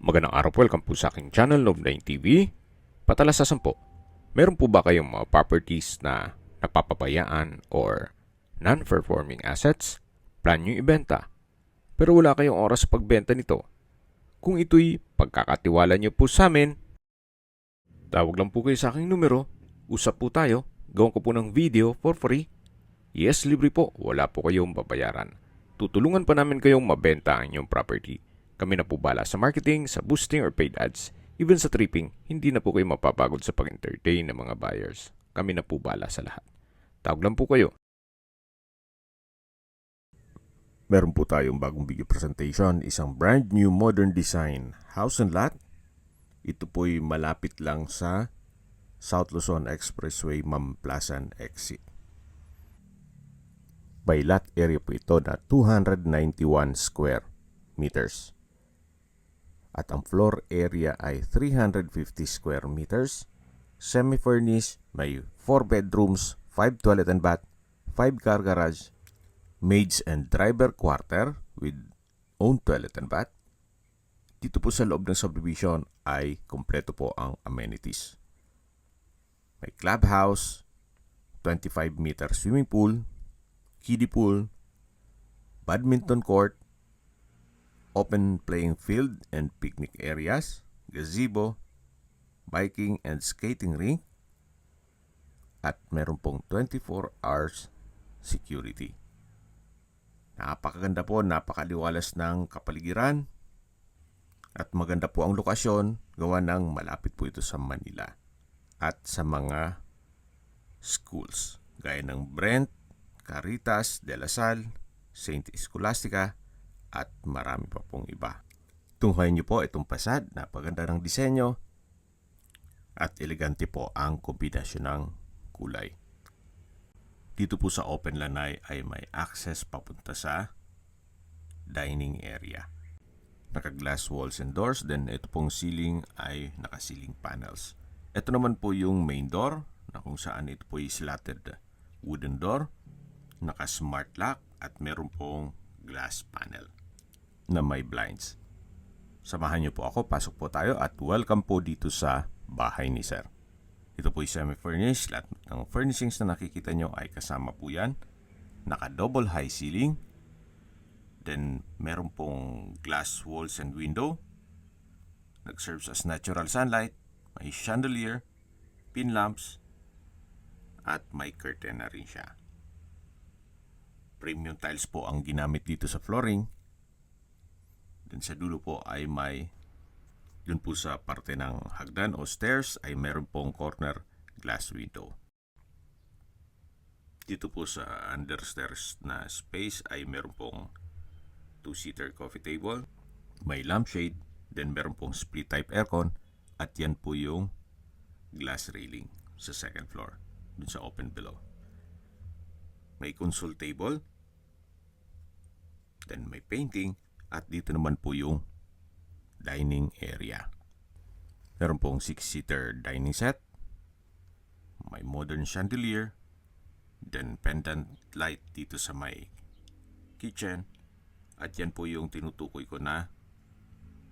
Magandang araw po, welcome po sa aking channel, Love9 TV. Patalasasan po, meron po ba kayong mga properties na napapabayaan or non-performing assets? Plan nyo ibenta, pero wala kayong oras sa pagbenta nito. Kung ito'y pagkakatiwala nyo po sa amin, tawag lang po kayo sa aking numero, usap po tayo, gawin ko po ng video for free. Yes, libre po, wala po kayong babayaran. Tutulungan pa namin kayong mabenta ang inyong property. Kami na po bala sa marketing, sa boosting or paid ads. Even sa tripping, hindi na po kayo mapapagod sa pag-entertain ng mga buyers. Kami na po bala sa lahat. Tawag lang po kayo. Meron po tayong bagong video presentation, isang brand new modern design house and lot. Ito po'y malapit lang sa South Luzon Expressway Mamplasan exit. By lot area po ito na 291 square meters. At ang floor area ay 350 square meters. Semi-furnished, may 4 bedrooms, 5 toilet and bath, 5 car garage, maids and driver quarter with own toilet and bath. Dito po sa loob ng subdivision ay kompleto po ang amenities. May clubhouse, 25-meter swimming pool, kiddie pool, badminton court, open playing field and picnic areas, gazebo, biking and skating rink, at meron pong 24 hours security. Napakaganda po, napakaliwalas ng kapaligiran, at maganda po ang lokasyon, gawa ng malapit po ito sa Manila at sa mga schools gaya ng Brent, Caritas, De La Salle, Saint Scholastica, at marami pa pong iba. Tunghayin niyo po itong fasad, napaganda ng disenyo at elegante po ang kombinasyon ng kulay. Dito po sa open lanay ay may access papunta sa dining area. Naka-glass walls and doors, then ito pong ceiling ay naka-ceiling panels. Ito naman po yung main door na kung saan ito po ay slatted wooden door, naka-smart lock at meron pong glass panel na may blinds. Samahan niyo po ako, pasok po tayo at welcome po dito sa bahay ni Sir. Ito po ay semi-furnished. Lahat ng furnishings na nakikita nyo ay kasama po yan. Naka-double high ceiling. Then meron pong glass walls and window. Nag-serves as natural sunlight. May chandelier, pin lamps, at may curtain na rin siya. Premium tiles po ang ginamit dito sa flooring. Then sa dulo po ay may, dun po sa parte ng hagdan o stairs ay meron pong corner glass window. Dito po sa understairs na space ay meron pong 2-seater coffee table, may lampshade, then meron pong split type aircon, at yan po yung glass railing sa second floor, dun sa open below. May console table, then may painting, at dito naman po yung dining area. Meron pong 6-seater dining set, may modern chandelier, then pendant light dito sa may kitchen, at yan po yung tinutukoy ko na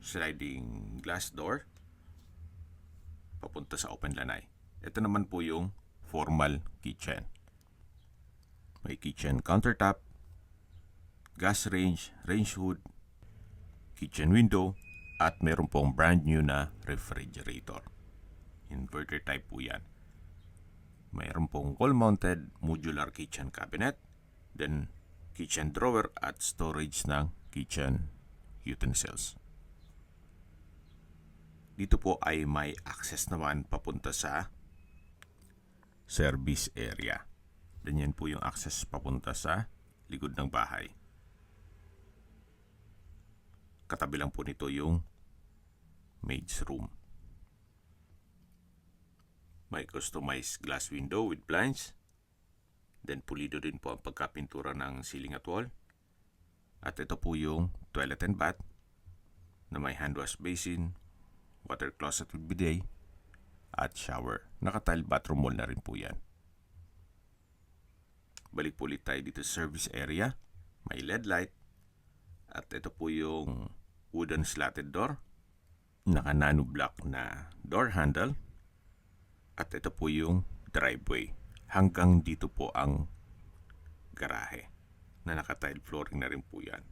sliding glass door papunta sa open lanay. Ito naman po yung formal kitchen. May kitchen countertop, gas range, range hood, kitchen window, at meron pong brand new na refrigerator. Inverter type po yan. Mayroon pong wall-mounted modular kitchen cabinet, then kitchen drawer at storage ng kitchen utensils. Dito po ay may access naman papunta sa service area. Then yan po yung access papunta sa likod ng bahay. Katabi lang po nito yung maid's room. May customized glass window with blinds. Then pulido din po ang pagkapintura ng ceiling at wall. At ito po yung toilet and bath na may hand wash basin, water closet with bidet, at shower. Naka-tile bathroom wall na rin po yan. Balik po ulit tayo dito sa service area. May LED light. At ito po yung wooden slatted door. naka-nano block na door handle. At ito po yung driveway. Hanggang dito po ang garahe na naka-tile flooring na rin po yan.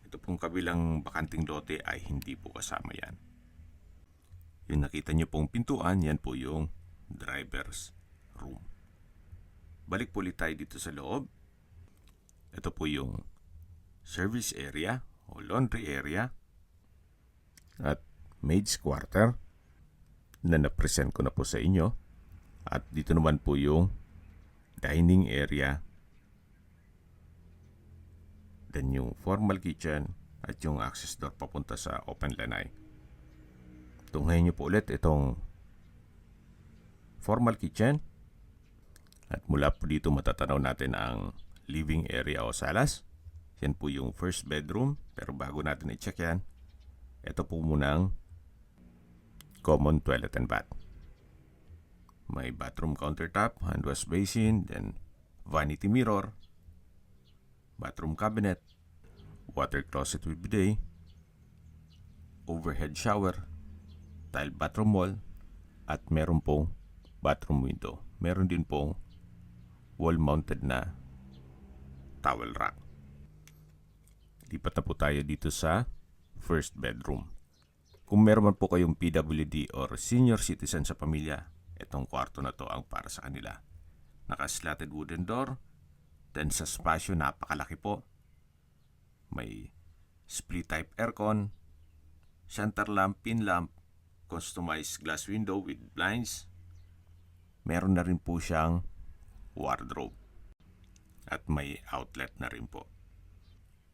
Ito pong kabilang bakanting lote ay hindi po kasama yan. Yung nakita nyo pong pintuan, yan po yung driver's room. Balik po ulit tayo dito sa loob. Ito po yung service area o laundry area at maid's quarter na na-present ko na po sa inyo. At dito naman po yung dining area, then yung formal kitchen at yung access door papunta sa open lanai. Tunghayin nyo po ulit itong formal kitchen at mula po dito matatanaw natin ang living area o salas. Yan po yung first bedroom, pero bago natin i-check yan, ito po munang common toilet and bath. May bathroom countertop, hand wash basin, then vanity mirror, bathroom cabinet, water closet with bidet, overhead shower, tile bathroom wall, at meron pong bathroom window. Meron din pong wall-mounted na towel rack. Lipat na po tayo dito sa first bedroom. Kung meron man po kayong PWD or senior citizen sa pamilya, itong kwarto na to ang para sa kanila. Naka-slatted wooden door, then sa spasyo napakalaki po. May split type aircon, center lamp, pin lamp, customized glass window with blinds. Meron na rin po siyang wardrobe at may outlet na rin po.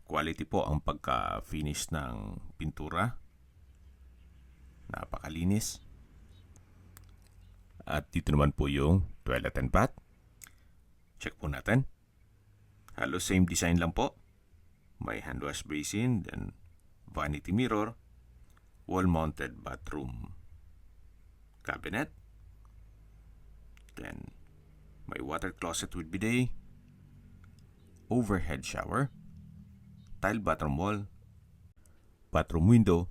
Quality po ang pagka-finish ng pintura. Napakalinis. At dito naman po yung toilet and bath. Check po natin. Halos same design lang po. May hand wash basin, then vanity mirror, wall-mounted bathroom cabinet, then may water closet with bidet, overhead shower, tile bathroom wall, bathroom window,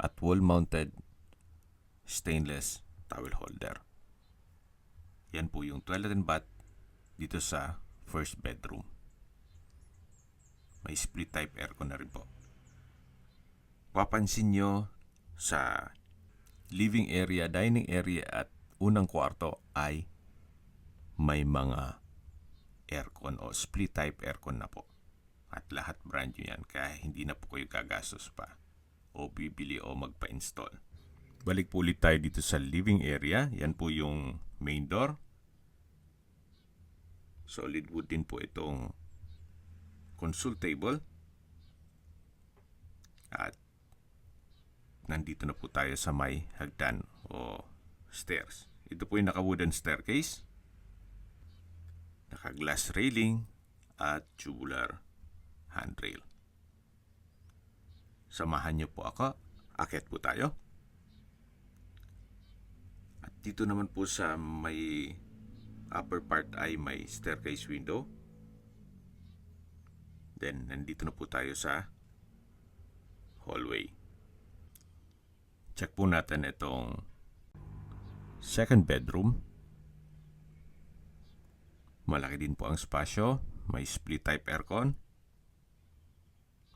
at wall-mounted stainless towel holder. Yan po yung toilet and bath dito sa first bedroom. May split type aircon na rin po. Papansin nyo sa living area, dining area at unang kwarto ay may mga aircon o split type aircon na po. At lahat brand new yan, kaya hindi na po kayo gagastos pa o bibili o magpa-install. Balik po ulit tayo dito sa living area. Yan po yung main door. Solid wood din po itong console table. At nandito na po tayo sa may hagdan o stairs. Ito po yung naka-wooden staircase, naka-glass railing at tubular handrail. Samahan niyo po ako. Akyat po tayo. Dito naman po sa may upper part ay may staircase window. Then, nandito na po tayo sa hallway. Check po natin itong second bedroom. Malaki din po ang spasyo. May split type aircon.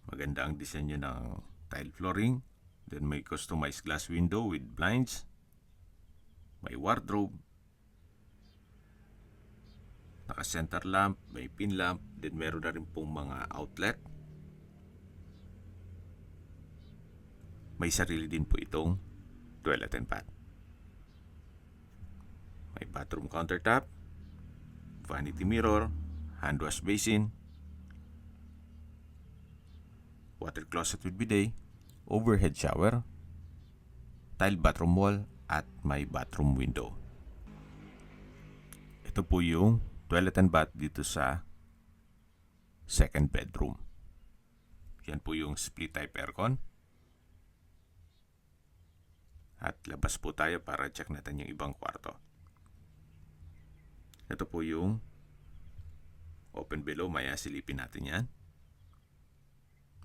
Maganda ang disenyo ng tile flooring. Then, may customized glass window with blinds. May wardrobe, naka-center lamp, may pin lamp, then meron na rin pong mga outlet. May sarili din po itong toilet and bath. May bathroom countertop, vanity mirror, hand wash basin, water closet with bidet, overhead shower, tile bathroom wall, at may bathroom window. Ito po yung toilet and bath dito sa second bedroom. Yan po yung split type aircon. At labas po tayo para check natin yung ibang kwarto. Ito po yung open below. Maya silipin natin yan.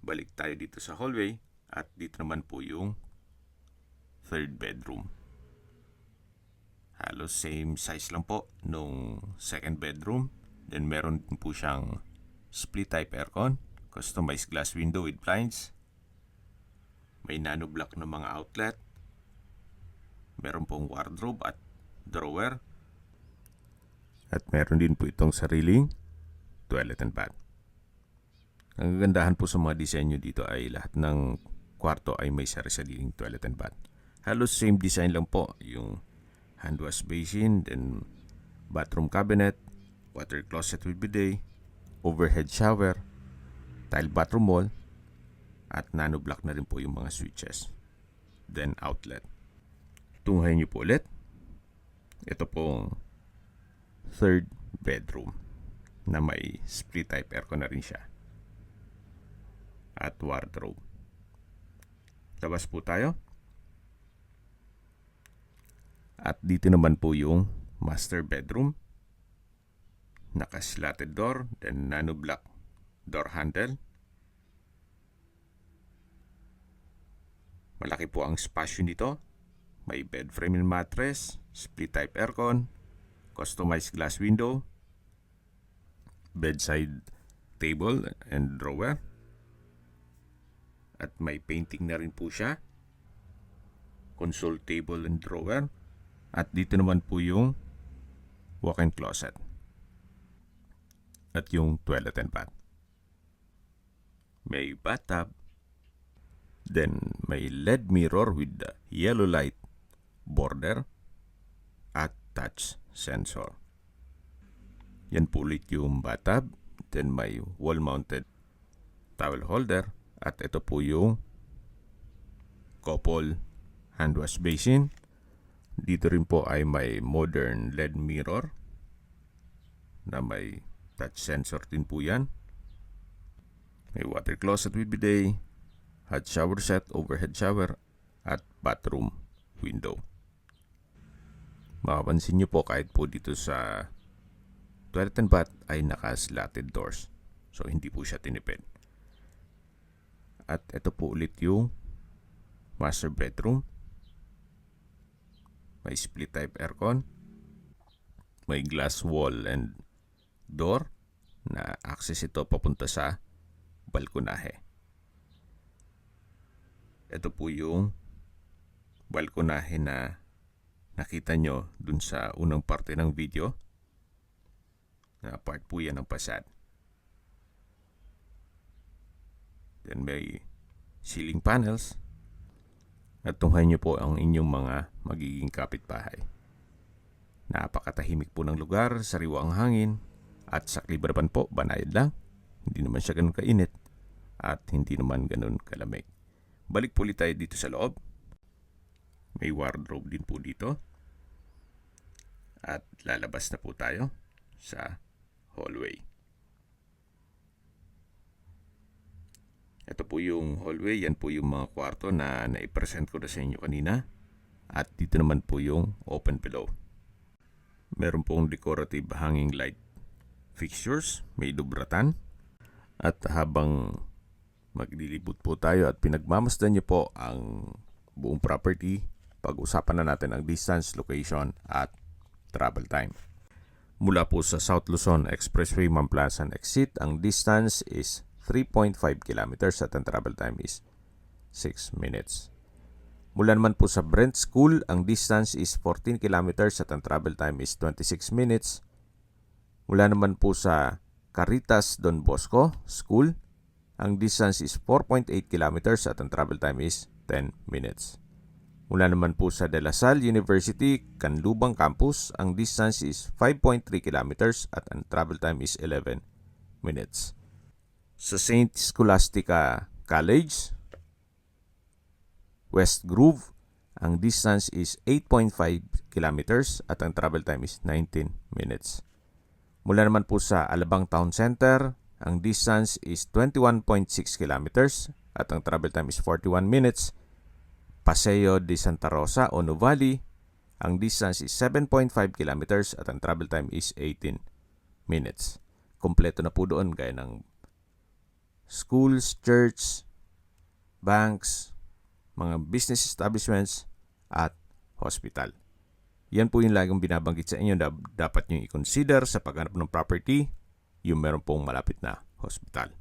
Balik tayo dito sa hallway. At dito naman po yung third bedroom. Halos same size lang po nung second bedroom. Then meron din po siyang split type aircon, customized glass window with blinds. May nano block na mga outlet. Meron pong wardrobe at drawer. At meron din po itong sariling toilet and bath. Ang kagandahan po sa mga disenyo dito ay lahat ng kwarto ay may sari-sariling toilet and bath. Halos same design lang po, yung hand wash basin, then bathroom cabinet, water closet with bidet, overhead shower, tile bathroom wall, at nano block na rin po yung mga switches. Then outlet. Tunghayin niyo po ulit. Ito pong third bedroom na may split type aircon na rin siya. At wardrobe. Labas po tayo. At dito naman po yung master bedroom. Naka-slatted door, then nano block door handle. Malaki po ang spasyo nito. May bed frame and mattress, split type aircon, customized glass window, bedside table and drawer. At may painting na rin po siya. Console table and drawer. At dito naman po yung walk-in closet. At yung toilet and bath. May bathtub. Then may LED mirror with the yellow light border at touch sensor. Yan po ulit yung bathtub. Then may wall-mounted towel holder. At ito po yung couple hand wash basin. Dito rin po ay may modern LED mirror na may touch sensor din po yan. May water closet with bidet, hot shower set, overhead shower, at bathroom window. Makapansin nyo po kahit po dito sa toilet and bath ay naka-slatted doors. So hindi po siya tinipid. At ito po ulit yung master bedroom. May split type aircon. May glass wall and door na access ito papunta sa balkonahe. Ito po yung balkonahe na nakita nyo dun sa unang parte ng video. Na part po yan ng fasad. Then may ceiling panels. At tunghayin nyo po ang inyong mga magiging kapitbahay. Napakatahimik po ng lugar, sariwa ang hangin, at sa Clibrapan po, banayad lang. Hindi naman siya ganun kainit, at hindi naman ganun kalamig. Balik po ulit tayo dito sa loob. May wardrobe din po dito. At lalabas na po tayo sa hallway. Ito po yung hallway. Yan po yung mga kwarto na naipresent ko na sa inyo kanina. At dito naman po yung open below. Meron pong decorative hanging light fixtures. May dubratan. At habang maglilibot po tayo at pinagmamasdan niyo po ang buong property, pag-usapan na natin ang distance, location, at travel time. Mula po sa South Luzon Expressway Mamplasan exit, ang distance is 3.5 kilometers at ang travel time is 6 minutes. Mula naman po sa Brent School, ang distance is 14 kilometers at ang travel time is 26 minutes. Mula naman po sa Caritas Don Bosco School, ang distance is 4.8 kilometers at ang travel time is 10 minutes. Mula naman po sa De La Salle University, Canlubang Campus, ang distance is 5.3 kilometers at ang travel time is 11 minutes. Sa St. Scholastica College, West Grove, ang distance is 8.5 kilometers at ang travel time is 19 minutes. Mula naman po sa Alabang Town Center, ang distance is 21.6 kilometers at ang travel time is 41 minutes. Paseo de Santa Rosa o Nuvali, ang distance is 7.5 kilometers at ang travel time is 18 minutes. Kompleto na po doon gaya ng schools, church, banks, mga business establishments, at hospital. Yan po yung laging binabanggit sa inyo na dapat nyo i-consider sa paghanap ng property, yung meron pong malapit na hospital.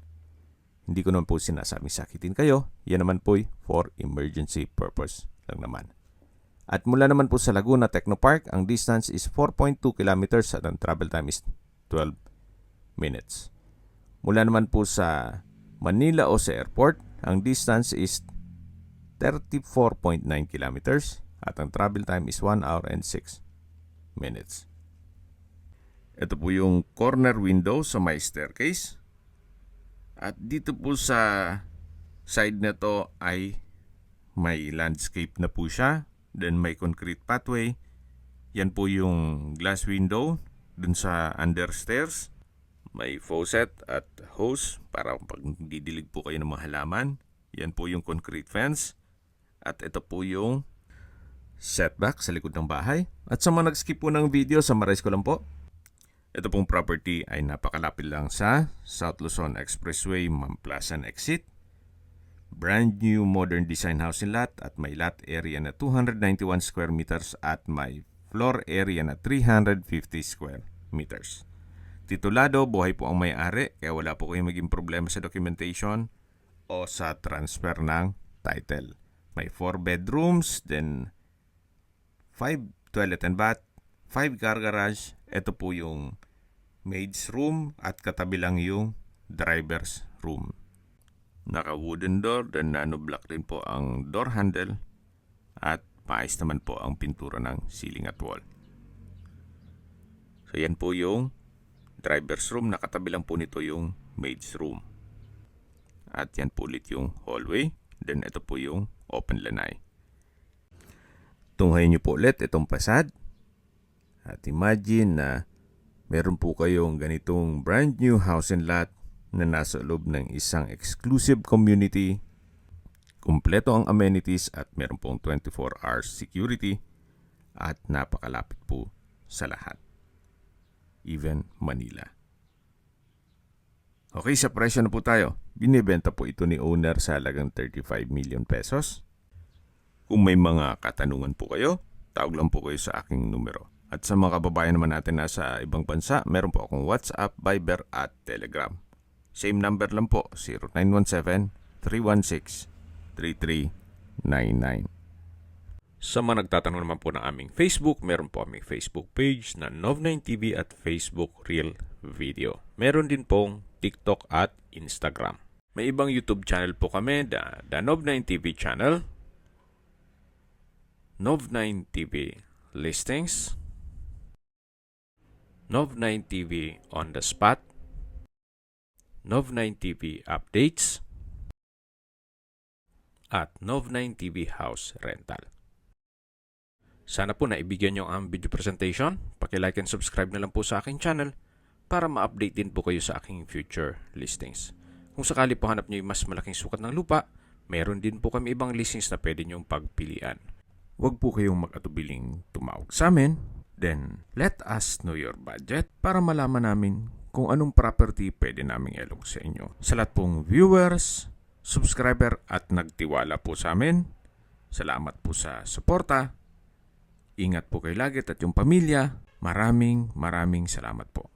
Hindi ko naman po sinasabing sakitin kayo. Yan naman po for emergency purpose lang naman. At mula naman po sa Laguna Technopark, ang distance is 4.2 kilometers at ang travel time is 12 minutes. Mula naman po sa Manila o sa airport, ang distance is 34.9 kilometers at ang travel time is 1 hour and 6 minutes. Ito po yung corner window sa may staircase. At dito po sa side na to ay may landscape na po siya. Then may concrete pathway. Yan po yung glass window dun sa understairs. May faucet at hose para pag didilig po kayo ng mga halaman. Yan po yung concrete fence. At ito po yung setback sa likod ng bahay. At sa mga nag-skip po ng video, summarize ko lang po. Ito pong property ay napakalapit lang sa South Luzon Expressway, Mamplasan Exit. Brand new modern design house and lot at may lot area na 291 square meters at may floor area na 350 square meters. Titulado, buhay po ang may-ari kaya wala po kayong maging problema sa documentation o sa transfer ng title. May 4 bedrooms, then 5 toilet and bath, 5 car garage. Ito po yung maid's room at katabi lang yung driver's room. Naka wooden door, then nano block din po ang door handle at paayos naman po ang pintura ng ceiling at wall. So yan po yung driver's room, nakatabi lang po nito yung maid's room. At yan po ulit yung hallway, then ito po yung open lanai. Tunghayin nyo po ulit itong facade. At imagine na meron po kayong ganitong brand new house and lot na nasa loob ng isang exclusive community. Kumpleto ang amenities at meron pong 24 hours security at napakalapit po sa lahat. Even Manila. Okay, sa presyo na po tayo. Binibenta po ito ni owner sa halagang 35 million pesos. Kung may mga katanungan po kayo, tawag lang po kayo sa aking numero. At sa mga kababayan naman natin na sa ibang bansa, meron po akong WhatsApp, Viber at Telegram. Same number lang po, 0917-316-3399. Sa mga nagtatanong naman po ng aming Facebook, meron po aming Facebook page na Nov9TV at Facebook Real Video. Meron din pong TikTok at Instagram. May ibang YouTube channel po kami, the Nov9TV channel, Nov9TV Listings, Nov9TV On The Spot, Nov9TV Updates, at Nov9TV House Rental. Sana po naibigyan nyo ang video presentation. Paki-like and subscribe na lang po sa aking channel para ma-update din po kayo sa aking future listings. Kung sakali po hanap nyo yung mas malaking sukat ng lupa, meron din po kami ibang listings na pwede nyong pagpilian. Huwag po kayong mag-atubiling tumawag sa amin. Then, let us know your budget para malaman namin kung anong property pwede naming ilog sa inyo. Sa lahat pong viewers, subscriber at nagtiwala po sa amin, salamat po sa suporta. Ingat po kayo lagi at yung pamilya. Maraming salamat po.